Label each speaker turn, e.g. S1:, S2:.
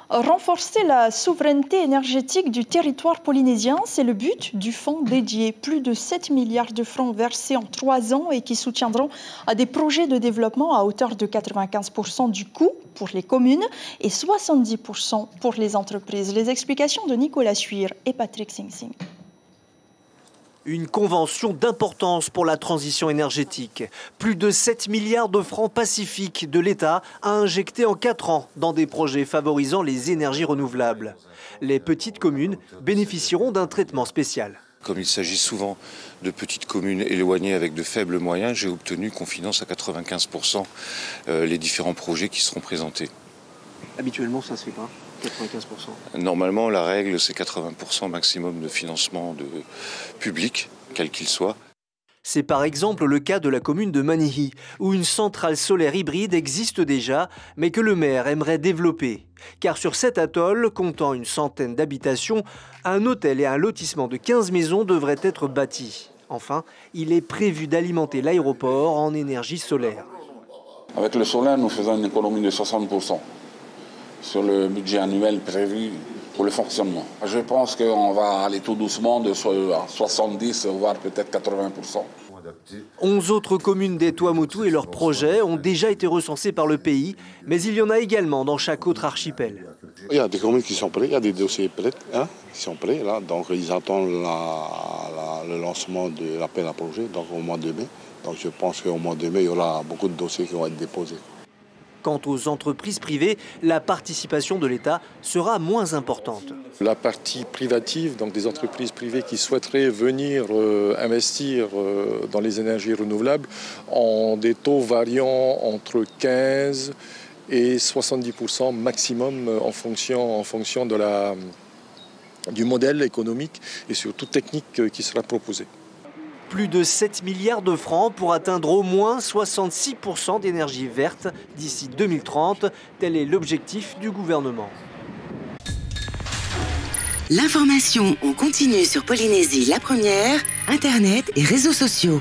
S1: Renforcer la souveraineté énergétique du territoire polynésien, c'est le but du fonds dédié. Plus de 7 milliards de francs versés en 3 ans et qui soutiendront des projets de développement à hauteur de 95% du coût pour les communes et 70% pour les entreprises. Les explications de Nicolas Suir et Patrick Sing Sing.
S2: Une convention d'importance pour la transition énergétique. Plus de 7 milliards de francs pacifiques de l'État a injecté en 4 ans dans des projets favorisant les énergies renouvelables. Les petites communes bénéficieront d'un traitement spécial.
S3: Comme il s'agit souvent de petites communes éloignées avec de faibles moyens, j'ai obtenu qu'on finance à 95% les différents projets qui seront présentés.
S2: Habituellement, ça se fait pas 95%.
S3: Normalement, la règle, c'est 80% maximum de financement public, quel qu'il soit.
S2: C'est par exemple le cas de la commune de Manihi, où une centrale solaire hybride existe déjà, mais que le maire aimerait développer. Car sur cet atoll, comptant une centaine d'habitations, un hôtel et un lotissement de 15 maisons devraient être bâtis. Enfin, il est prévu d'alimenter l'aéroport en énergie solaire.
S4: Avec le solaire, nous faisons une économie de 60% sur le budget annuel prévu pour le fonctionnement. Je pense qu'on va aller tout doucement de 70, voire peut-être 80%.
S2: 11 autres communes des Tuamotu et leurs projets ont déjà été recensés par le pays, mais il y en a également dans chaque autre archipel.
S5: Il y a des communes qui sont prêtes, il y a des dossiers prêts, qui sont prêts, là, donc ils attendent le lancement de l'appel à projet, donc au mois de mai. Donc je pense qu'au mois de mai, il y aura beaucoup de dossiers qui vont être déposés.
S2: Quant aux entreprises privées, la participation de l'État sera moins importante.
S6: La partie privative, donc des entreprises privées qui souhaiteraient venir investir dans les énergies renouvelables, ont des taux variant entre 15 et 70% maximum en fonction du modèle économique et surtout technique qui sera proposé.
S2: Plus de 7 milliards de francs pour atteindre au moins 66% d'énergie verte d'ici 2030. Tel est l'objectif du gouvernement.
S7: L'information en continu sur Polynésie la première, Internet et réseaux sociaux.